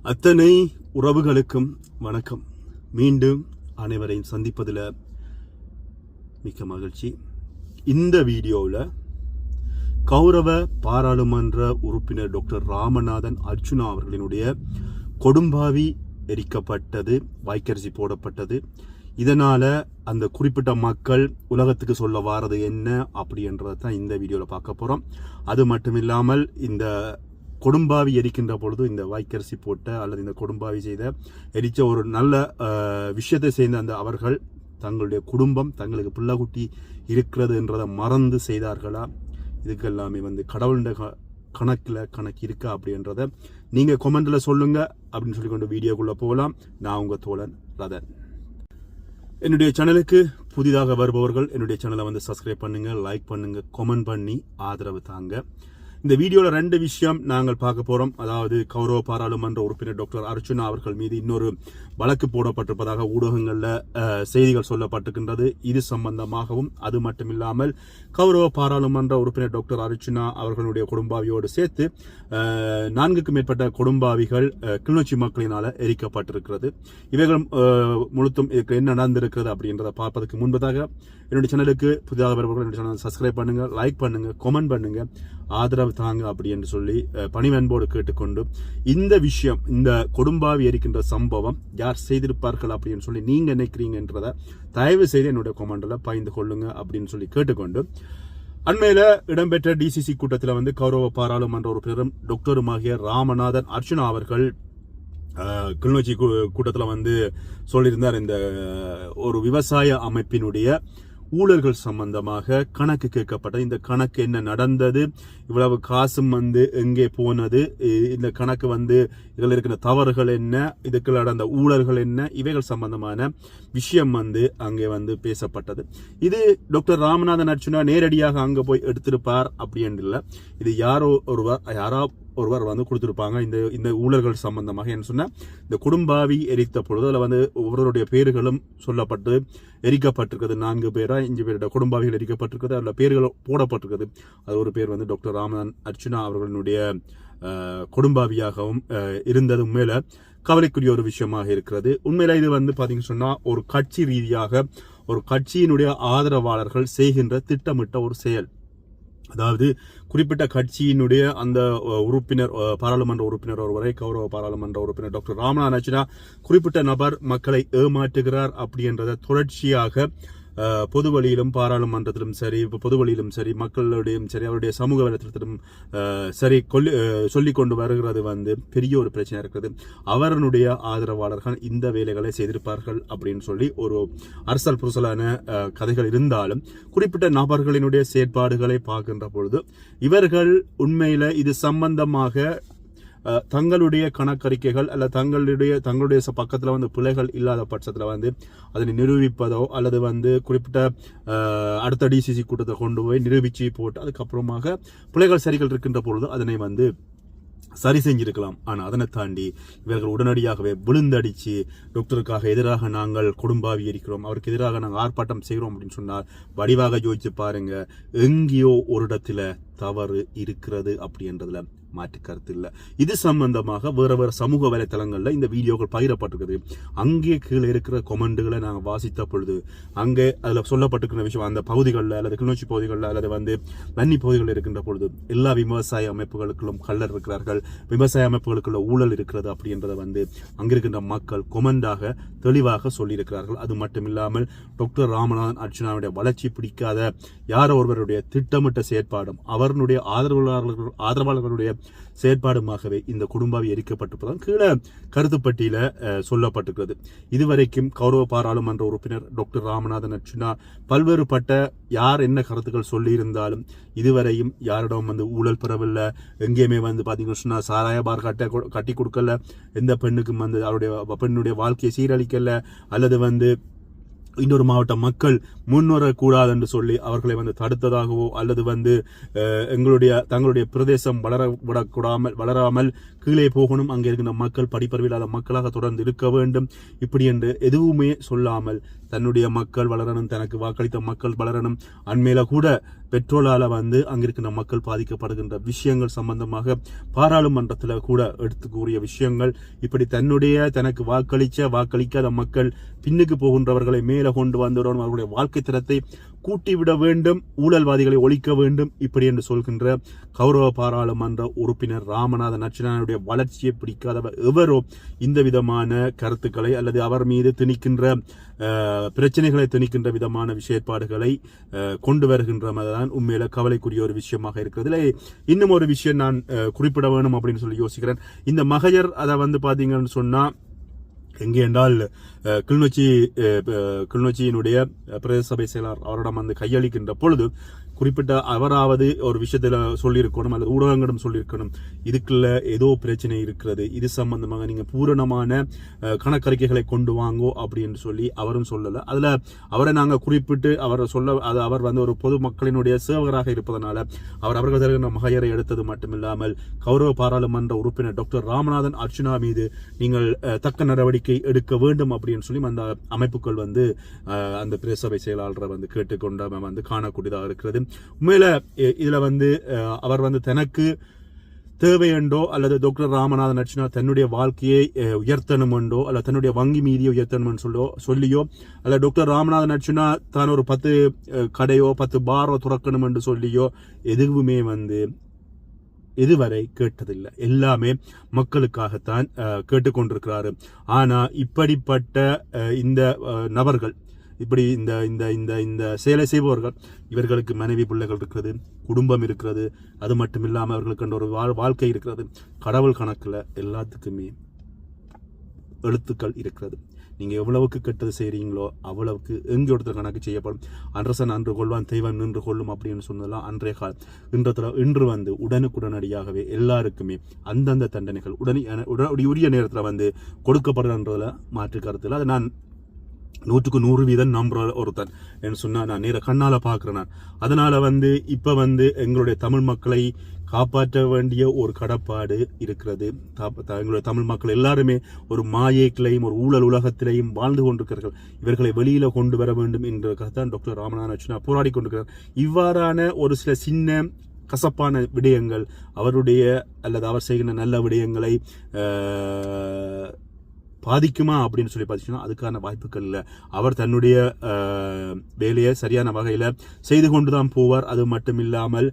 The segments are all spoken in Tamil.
அத்தனை உறவுகளுக்கும் வணக்கம். மீண்டும் அனைவரையும் சந்திப்பதில் மிக்க மகிழ்ச்சி. இந்த வீடியோவில் கௌரவ பாராளுமன்ற உறுப்பினர் டாக்டர் ராமநாதன் அர்ச்சுனா அவர்களினுடைய கொடும்பாவி எரிக்கப்பட்டது, வாய்க்கரிசி போடப்பட்டது. இதனால் அந்த குறிப்பிட்ட மக்கள் உலகத்துக்கு சொல்ல வாரது என்ன அப்படின்றத தான் இந்த வீடியோவில் பார்க்க போகிறோம். அது மட்டும் இல்லாமல் இந்த கொடும்பாவி எரிக்கின்ற பொழுது இந்த வாய்க்கரிசி போட்ட அல்லது இந்த கொடும்பாவி செய்த எரித்த ஒரு நல்ல விஷயத்தை செய்த அந்த அவர்கள் தங்களுடைய குடும்பம் தங்களுக்கு பிள்ளைக்குட்டி இருக்கிறது என்றதை மறந்து செய்தார்களா? இதுக்கு எல்லாமே கடவுளுடைய கணக்கு இருக்கா அப்படின்றத நீங்கள் கொமெண்டில் சொல்லுங்க அப்படின்னு சொல்லிக்கொண்டு வீடியோக்குள்ளே போகலாம். நான் உங்கள் தோழன் ரதன். என்னுடைய சேனலுக்கு புதிதாக வருபவர்கள் என்னுடைய சேனலை சப்ஸ்கிரைப் பண்ணுங்க, லைக் பண்ணுங்க, கமெண்ட் பண்ணி ஆதரவு தாங்க. இந்த வீடியோவில் 2 விஷயம் நாங்கள் பார்க்க போகிறோம். அதாவது கௌரவ பாராளுமன்ற உறுப்பினர் டாக்டர் அர்ச்சுனா அவர்கள் மீது இன்னொரு வழக்கு போடப்பட்டிருப்பதாக ஊடகங்களில் செய்திகள் சொல்லப்பட்டிருக்கின்றது. இது சம்பந்தமாகவும் அது மட்டும் இல்லாமல் கௌரவ பாராளுமன்ற உறுப்பினர் டாக்டர் அர்ச்சுனா அவர்களுடைய கொடும்பாவியோடு சேர்த்து 4க்கும் மேற்பட்ட கொடும்பாவிகள் கிளிநொச்சி மக்களினால் எரிக்கப்பட்டிருக்கிறது. இவைகள் முழுத்தும் இதுக்கு என்ன நடந்திருக்கிறது அப்படின்றத பார்ப்பதற்கு முன்பதாக என்னுடைய சேனலுக்கு புதிதாக வருபவர்கள் என்னுடைய சேனலை சப்ஸ்கிரைப் பண்ணுங்க, லைக் பண்ணுங்க, கமெண்ட் பண்ணுங்க, ஆதரவு தாங்க அப்படி என்று சொல்லி பணிவன்போடு கேட்டுக்கொண்டு இந்த விஷயம், இந்த கொடும்பாவி எரிக்கின்ற சம்பவம் யார் செய்திருப்பார்கள் அப்படின்னு சொல்லி நீங்க நினைக்கிறீங்கன்றத தயவு செய்து என்னுடைய கமெண்ட்ல பகிர்ந்து கொள்ளுங்க அப்படின்னு சொல்லி கேட்டுக்கொண்டு, அண்மையில இடம்பெற்ற டிசிசி கூட்டத்தில் கௌரவ பாராளுமன்ற உறுப்பினரும் டாக்டருமாகிய ராமநாதன் அர்ச்சுனா அவர்கள் கிளிநொச்சி கூட்டத்தில் சொல்லியிருந்தார். இந்த ஒரு விவசாய அமைப்பினுடைய ஊழல்கள் சம்பந்தமாக கணக்கு கேட்கப்பட்டது. இந்த கணக்கு என்ன நடந்தது, இவ்வளவு காசும் எங்கே போனது, இந்த கணக்கு இதில் இருக்கிற தவறுகள் என்ன, இதுக்கு நடந்த ஊழல்கள் என்ன, இவைகள் சம்பந்தமான விஷயம் அங்கே பேசப்பட்டது. இது டாக்டர் ராமநாதன் அர்ச்சுனா நேரடியாக அங்கே போய் எடுத்திருப்பார் அப்படின்னு இல்லை. இது யாரோ ஒருவர் கொடுத்திருப்பாங்க. இந்த ஊழல்கள் சம்பந்தமாக என்ன சொன்னா, இந்த கொடும்பாவி எரித்த பொழுது அதில் ஒவ்வொருடைய பேர்களும் சொல்லப்பட்டு எரிக்கப்பட்டிருக்கிறது. 4 பேரா 5 பேரோட கொடும்பாவிகள் எரிக்கப்பட்டிருக்கிறது. அதில் பேர்கள் போடப்பட்டிருக்கிறது. அது ஒரு பேர் டாக்டர் ராமநாதன் அர்ச்சுனா அவர்களுடைய கொடும்பாவியாகவும் இருந்தது. உண்மையில கவலைக்குரிய ஒரு விஷயமாக இருக்கிறது. உண்மையில இது பாத்தீங்கன்னு சொன்னா ஒரு கட்சி ரீதியாக ஒரு கட்சியினுடைய ஆதரவாளர்கள் செய்கின்ற திட்டமிட்ட ஒரு செயல். அதாவது குறிப்பிட்ட கட்சியினுடைய அந்த உறுப்பினர், பாராளுமன்ற உறுப்பினர் ஒருவரை, கௌரவ பாராளுமன்ற உறுப்பினர் டாக்டர் ராமநாதன் அர்ச்சுனா குறிப்பிட்ட நபர் மக்களை ஏமாற்றுகிறார் அப்படின்றத தொடர்ச்சியாக பொது வழியிலும் பாராளுமன்றத்திலும் சரி, பொது வழியிலும் சரி, மக்களுடையும் சரி, அவருடைய சமூக வலைத்தளத்திலும் சரி சொல்லி கொண்டு வருகிறது பெரிய ஒரு பிரச்சனை இருக்கிறது. அவருடைய ஆதரவாளர்கள் இந்த வேலைகளை செய்திருப்பார்கள் அப்படின்னு சொல்லி ஒரு அரசல் புரசலான கதைகள் இருந்தாலும், குறிப்பிட்ட நபர்களினுடைய செயற்பாடுகளை பார்க்கின்ற பொழுது இவர்கள் உண்மையில இது சம்பந்தமாக தங்களுடைய கணக்கறிக்கைகள் அல்ல தங்களுடைய பக்கத்தில் பிழைகள் இல்லாத பட்சத்தில் அதனை நிரூபிப்பதோ அல்லது குறிப்பிட்ட அடுத்த டிசிசி கூட்டத்தை கொண்டு போய் நிரூபிச்சு போட்டு அதுக்கப்புறமாக பிழைகள் சரிகள் இருக்கின்ற பொழுது அதனை சரி செஞ்சிருக்கலாம். ஆனால் அதனை தாண்டி இவர்கள் உடனடியாகவே விழுந்தடிச்சு டாக்டருக்காக எதிராக நாங்கள் கொடும்பாவி இருக்கிறோம், அவருக்கு எதிராக நாங்கள் ஆர்ப்பாட்டம் செய்கிறோம் அப்படின்னு சொன்னால் வடிவாக யோசிச்சு பாருங்க, எங்கேயோ ஒரு இடத்துல தவறு இருக்கிறது அப்படின்றதுல மாற்று கருத்து இல்லை. இது சம்பந்தமாக வேற சமூக வலைத்தளங்கள்ல இந்த வீடியோக்கள் பகிரப்பட்டிருக்குது. அங்கே கீழே இருக்கிற கொமெண்டுகளை நாங்கள் வாசித்த பொழுது அங்கே அதில் சொல்லப்பட்டிருக்கிற விஷயம், அந்த பகுதிகளில் அல்லது கிளிநொச்சி பகுதிகளில் அல்லது வன்னி பகுதிகளில் இருக்கின்ற பொழுது எல்லா விவசாய அமைப்புகளுக்கும் கள்ளர் இருக்கிறார்கள், விவசாய அமைப்புகளுக்குள்ள ஊழல் இருக்கிறது அப்படின்றத அங்கிருக்கின்ற மக்கள் கொமெண்டாக தெளிவாக சொல்லியிருக்கிறார்கள். அது மட்டும் இல்லாமல் டாக்டர் ராமநாதன் அர்ச்சுனாவுடைய வளர்ச்சி பிடிக்காத யாரோ ஒருவருடைய திட்டமிட்ட செயற்பாடும் அவருடைய ஆதரவாளர்களுடைய செயற்பாடுமாகவே இந்த குடும்பாவி எரிக்கப்பட்டிருப்பதால் கீழே கருத்துப்பட்டியில சொல்லப்பட்டிருக்கிறது. இதுவரைக்கும் கௌரவ பாராளுமன்ற உறுப்பினர் டாக்டர் ராமநாதன் அர்ச்சுனா பல்வேறுபட்ட யார் என்ன கருத்துக்கள் சொல்லி இருந்தாலும் இதுவரையும் யாரிடம் ஊழல் பெறவில்லை. எங்கேயுமே பாத்தீங்கன்னா சாராய பார் கட்டி கொடுக்கல, எந்த பெண்ணுக்கும் அவருடைய பெண்ணுடைய வாழ்க்கையை சீரழிக்கல, அல்லது இன்னொரு மாவட்ட மக்கள் முன்வரக்கூடாது என்று சொல்லி அவர்களை தடுத்ததாகவோ அல்லது தங்களுடைய பிரதேசம் வளராமல் கீழே போகணும், அங்கே இருக்கின்ற மக்கள் படிப்பறிவில்லாத மக்களாக தொடர்ந்து இருக்க வேண்டும் இப்படி என்று எதுவுமே சொல்லாமல் தன்னுடைய மக்கள் வளரணும், தனக்கு வாக்களித்த மக்கள் வளரணும், அண்மையில கூட பெட்ரோலால அங்கிருக்கின்ற மக்கள் பாதிக்கப்படுகின்ற விஷயங்கள் சம்பந்தமாக பாராளுமன்றத்தில் கூட எடுத்து கூறிய விஷயங்கள், இப்படி தனக்கு வாக்களிக்காத மக்கள் பின்னுக்கு போகின்றவர்களை மேல கொண்டு வந்தவுடன் அவர்களுடைய வாழ்க்கை தரத்தை கூட்டிவிட வேண்டும், ஊழல்வாதிகளை ஒழிக்க வேண்டும் இப்படி என்று சொல்கின்ற கௌரவ பாராளுமன்ற உறுப்பினர் ராமநாதன் அர்ச்சுனாவுடைய வளர்ச்சியை பிடிக்காதவர் எவரோ இந்த விதமான கருத்துக்களை அல்லது அவர் மீது திணிக்கின்ற பிரச்சனைகளை திணிக்கின்ற விதமான விஷயப்பாடுகளை கொண்டு வருகின்றதான் உண்மையில கவலைக்குரிய ஒரு விஷயமாக இருக்கிறது. இன்னும் ஒரு விஷயம் நான் குறிப்பிட வேணும் அப்படின்னு சொல்லி யோசிக்கிறேன். இந்த மகஜர் அதை பாத்தீங்கன்னு சொன்னா எங்கே என்றால் கிளிநொச்சியினுடைய பிரதேச சபை செயலாளர் அவரிடம் கையளிக்கின்ற பொழுது குறிப்பிட்ட அவராவது ஒரு விஷயத்துல சொல்லியிருக்கணும் அல்லது ஊடகங்களிடம் சொல்லியிருக்கணும், இதுக்குள்ள ஏதோ பிரச்சனை இருக்கிறது, இது சம்பந்தமாக நீங்க பூரணமான கணக்கறிக்கைகளை கொண்டு வாங்கோ அப்படின்னு சொல்லி அவரும் சொல்லல. அதுல அவரை நாங்க குறிப்பிட்டு அவர் ஒரு பொதுமக்களினுடைய சேவகராக இருப்பதனால அவர்கள் தருகின்ற மகஜரை எடுத்தது மட்டுமில்லாமல் கௌரவ பாராளுமன்ற உறுப்பினர் டாக்டர் ராமநாதன் அர்ச்சுனா மீது நீங்கள் தக்க நடவடிக்கை எடுக்க வேண்டும் அப்படின்னு சொல்லி அந்த அமைப்புகள் அந்த பிரதேச சபை செயலாளரை கேட்டுக்கொண்ட காணக்கூடியதாக இருக்கிறது. உண்மையில இதுல அவர் தனக்கு தேவையண்டோ அல்லது டாக்டர் ராமநாதன் அர்ச்சுனா தன்னுடைய வாழ்க்கையை உயர்த்தணுமெண்டோ அல்லது தன்னுடைய வங்கி மீதியை உயர்த்தணும் சொல்லியோ அல்ல டாக்டர் ராமநாதன் அர்ச்சுனா தான் ஒரு 10 கடையோ 10 பாரோ துறக்கணும் என்று சொல்லியோ எதுவுமே இதுவரை கேட்டதில்லை. எல்லாமே மக்களுக்காகத்தான் கேட்டுக்கொண்டிருக்கிறாரு. ஆனா இப்படிப்பட்ட இந்த நபர்கள், இப்படி இந்த இந்த இந்த இந்த செயலை செய்பவர்கள், இவர்களுக்கு மனைவி பிள்ளைகள் இருக்கிறது, குடும்பம் இருக்கிறது, அது மட்டும் இல்லாமல் அவர்களுக்கு ஒரு வாழ்க்கை இருக்கிறது. கடவுள் கணக்குல எல்லாத்துக்குமே எழுத்துக்கள் இருக்கிறது. நீங்க எவ்வளவுக்கு கெட்டது செய்றீங்களோ அவ்வளவுக்கு எங்க ஒருத்தர் கணக்கு செய்யப்படும். அன்றசன் அன்று கொள்வான் தெய்வம் நின்று கொள்ளும் அப்படின்னு சொன்னதெல்லாம் அன்றைய காலம். இன்று உடனுக்குடனடியாகவே எல்லாருக்குமே அந்தந்த தண்டனைகள் உரிய நேரத்தில் கொடுக்கப்படுறதுல மாற்று கருத்தில் அதை நான் 100க்கு 100% நம்புற ஒருத்தன் என்று சொன்னா நான் நேர கண்ணால பாக்குறேன். அதனால இப்ப எங்களுடைய தமிழ் மக்களை காப்பாற்ற வேண்டிய ஒரு கடப்பாடு இருக்கிறது. எங்களுடைய தமிழ் மக்கள் எல்லாருமே ஒரு மாயைகளையும் ஒரு ஊழல் உலகத்திலையும் வாழ்ந்து கொண்டிருக்கிறார்கள். இவர்களை வெளியில கொண்டு வர வேண்டும் என்றதான் டாக்டர் ராமநாதன் அர்ச்சுனா போராடி கொண்டிருக்கிறார். இவ்வாறான ஒரு சில சின்ன கசப்பான விடயங்கள் அவருடைய அல்லது அவர் செய்கின்ற நல்ல விடயங்களை பாதிக்குமா அப்படின்னு சொல்லி பார்த்தீங்கன்னா அதுக்கான வாய்ப்புகள் இல்லை. அவர் தன்னுடைய வேலையை சரியான வகையில செய்து கொண்டுதான் போவார். அது மட்டும் இல்லாமல்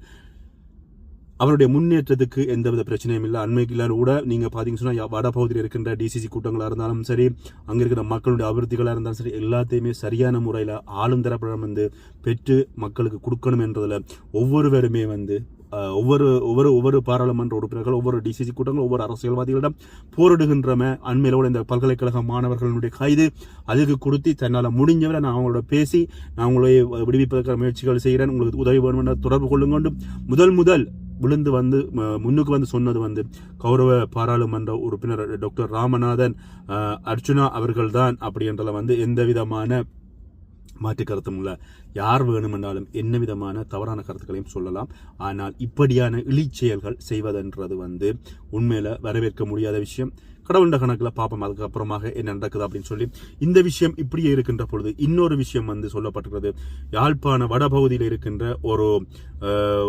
அவருடைய முன்னேற்றத்துக்கு எந்தவித பிரச்சனையும் இல்லை. அண்மைக்குள்ள கூட நீங்க பாத்தீங்கன்னு சொன்னா வடபகுதியில் இருக்கின்ற டிசிசி கூட்டங்களா இருந்தாலும் சரி, அங்க இருக்கிற மக்களுடைய அபிவிருத்திகளா இருந்தாலும் சரி, எல்லாத்தையுமே சரியான முறையில ஆளும் தரப்படம் பெற்று மக்களுக்கு கொடுக்கணும் என்றதுல ஒவ்வொருவருமே ஒவ்வொரு பாராளுமன்ற உறுப்பினர்கள், ஒவ்வொரு டிசிசி கூட்டங்கள், ஒவ்வொரு அரசியல்வாதிகளிடம் போரிடுகின்றன. அண்மையிலோட இந்த பல்கலைக்கழக மாணவர்களுடைய கைது அதுக்கு கொடுத்து தன்னால முடிஞ்சவரை நான் அவங்களோட பேசி நான் உங்களை விடுவிப்பதற்கான முயற்சிகள் செய்கிறேன், உங்களுக்கு உதவி வேணும் தொடர்பு கொள்ளுங்க. முதல் விழுந்து முன்னுக்கு சொன்னது கௌரவ பாராளுமன்ற உறுப்பினர் டாக்டர் ராமநாதன் அர்ச்சுனா அவர்கள் தான் அப்படி என்றல எந்த விதமான மாற்று கருத்தும் இல்ல. யார் வேணுமென்றாலும் என்ன விதமான தவறான கருத்துக்களையும் சொல்லலாம். ஆனால் இப்படியான இழிச்செயல்கள் செய்வதென்றது உண்மையில வரவேற்க முடியாத விஷயம். கடவுண்ட கணக்குல பாப்போம் அதுக்கப்புறமாக என்ன நடக்குது அப்படின்னு சொல்லி. இந்த விஷயம் இப்படியே இருக்கின்ற பொழுது இன்னொரு விஷயம் சொல்லப்பட்டிருக்கிறது. யாழ்ப்பாண வடபகுதியில் இருக்கின்ற ஒரு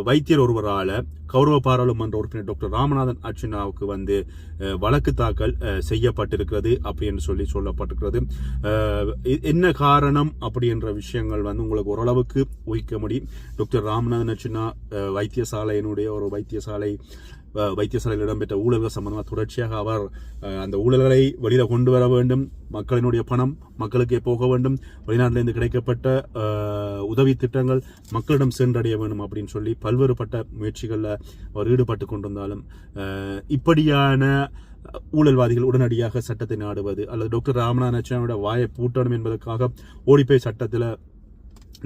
வைத்தியர் ஒருவரால கௌரவ பாராளுமன்ற உறுப்பினர் டாக்டர் ராமநாதன் அர்ச்சுனாவுக்கு வழக்கு தாக்கல் செய்யப்பட்டிருக்கிறது அப்படின்னு சொல்லி சொல்லப்பட்டிருக்கிறது. என்ன காரணம் அப்படி என்ற விஷயங்கள் உங்களுக்கு ஓரளவுக்கு ஊகிக்க முடியும். டாக்டர் ராமநாதன் அர்ச்சுனா வைத்தியசாலையினுடைய ஒரு வைத்தியசாலையில் இடம்பெற்ற ஊழல்கள் சம்பந்தமாக தொடர்ச்சியாக அவர் அந்த ஊழல்களை வெளியில கொண்டு வர வேண்டும், மக்களினுடைய பணம் மக்களுக்கே போக வேண்டும், வெளிநாட்டிலிருந்து கிடைக்கப்பட்ட உதவி திட்டங்கள் மக்களிடம் சென்றடைய வேண்டும் அப்படின்னு சொல்லி பல்வேறுபட்ட முயற்சிகளில் அவர் ஈடுபட்டு கொண்டிருந்தாலும் இப்படியான ஊழல்வாதிகள் உடனடியாக சட்டத்தை நாடுவது அல்லது டாக்டர் ராமநாதன் அர்ச்சுனாவோட வாயை பூட்டணும் என்பதற்காக ஓடிப்போய் சட்டத்தில்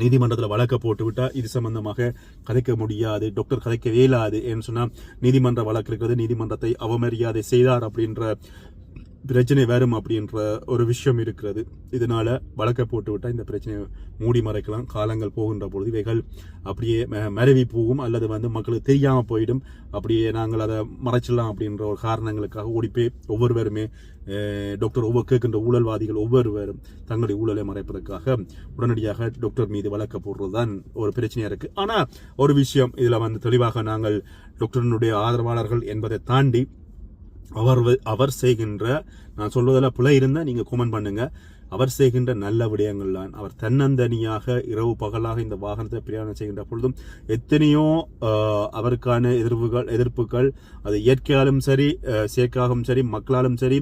நீதிமன்றத்தில் வழக்க போட்டு விட்டா இது சம்பந்தமாக கதைக்க முடியாது, டாக்டர் கதைக்க இயலாது என்று சொன்னா நீதிமன்ற வழக்கு இருக்கிறது, நீதிமன்றத்தை அவமரியாதை செய்தார் அப்படின்ற பிரச்சனை வரும் அப்படின்ற ஒரு விஷயம் இருக்கிறது. இதனால வழக்கை போட்டு விட்டால் இந்த பிரச்சனையை மூடி மறைக்கலாம். காலங்கள் போகின்ற பொழுது இவைகள் அப்படியே மறைவி போகும், அல்லது மக்களுக்கு தெரியாமல் போயிடும். அப்படியே நாங்கள் அதை மறைச்சிடலாம் அப்படின்ற ஒரு காரணங்களுக்காக ஓடிப்போய் ஒவ்வொருவருமே டாக்டர் கேட்கின்ற ஊழல்வாதிகள் ஒவ்வொருவரும் தங்களுடைய ஊழலை மறைப்பதற்காக உடனடியாக டாக்டர் மீது வழக்க போடுறது தான் ஒரு பிரச்சனையா இருக்கு. ஆனா ஒரு விஷயம் இதுல தெளிவாக நாங்கள் டாக்டரினுடைய ஆதரவாளர்கள் என்பதை தாண்டி அவர் செய்கின்ற, நான் சொல்வதில் பிழை இருந்தால் நீங்கள் கமெண்ட் பண்ணுங்க, அவர் செய்கின்ற நல்ல விடயங்கள் தான். அவர் தன்னந்தனியாக இரவு பகலாக இந்த வாகனத்தை பிரயாணம் செய்கின்ற பொழுதும் எத்தனையோ அவருக்கான எதிர்ப்புகள் அது இயற்கையாலும் சரி, செயற்கையாகவும் சரி, மக்களாலும் சரி,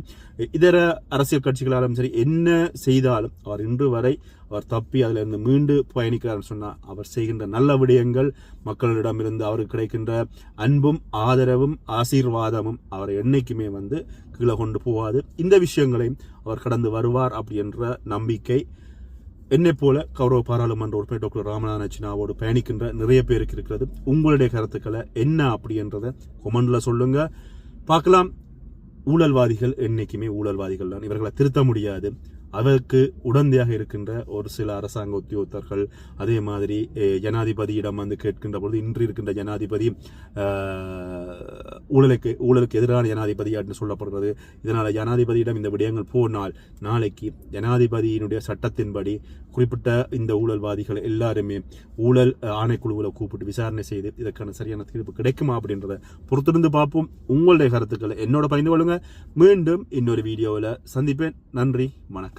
இதர அரசியல் கட்சிகளாலும் சரி, என்ன செய்தாலும் அவர் இன்று வரை அவர் தப்பி அதிலிருந்து மீண்டு பயணிக்கிறார் சொன்னால் அவர் செய்கின்ற நல்ல விடயங்கள், மக்களிடமிருந்து அவருக்கு கிடைக்கின்ற அன்பும் ஆதரவும் ஆசீர்வாதமும் அவரை என்னைக்குமே கீழே கொண்டு போவாது. இந்த விஷயங்களையும் அவர் கடந்து வருவார் அப்படின்ற நம்பிக்கை என்னை போல கௌரவ பாராளுமன்ற உறுப்பினர் டாக்டர் ராமநாதன் அர்ச்சனாவோடு பயணிக்கின்ற நிறைய பேருக்கு இருக்கிறது. உங்களுடைய கருத்துக்களை என்ன அப்படின்றத கொமெண்ட்ல சொல்லுங்க. பார்க்கலாம். ஊழல்வாதிகள் என்னைக்குமே ஊழல்வாதிகள் தான், இவர்களை திருத்த முடியாது. அதற்கு உடந்தையாக இருக்கின்ற ஒரு சில அரசாங்க உத்தியோகத்தர்கள், அதே மாதிரி ஜனாதிபதியிடம் கேட்கின்ற பொழுது இன்று இருக்கின்ற ஜனாதிபதி ஊழலுக்கு எதிரான ஜனாதிபதி அப்படின்னு சொல்லப்படுறது. இதனால ஜனாதிபதியிடம் இந்த விடயங்கள் போனால் நாளைக்கு ஜனாதிபதியினுடைய சட்டத்தின்படி குறிப்பிட்ட இந்த ஊழல்வாதிகள் எல்லாருமே ஊழல் ஆணைக்குழுவில் கூப்பிட்டு விசாரணை செய்து இதற்கான சரியான தீர்ப்பு கிடைக்குமா அப்படின்றத பொறுத்திருந்து பார்ப்போம். உங்களுடைய கருத்துக்களை என்னோட பகிர்ந்து கொள்ளுங்க. மீண்டும் இன்னொரு வீடியோவில் சந்திப்பேன். நன்றி, வணக்கம்.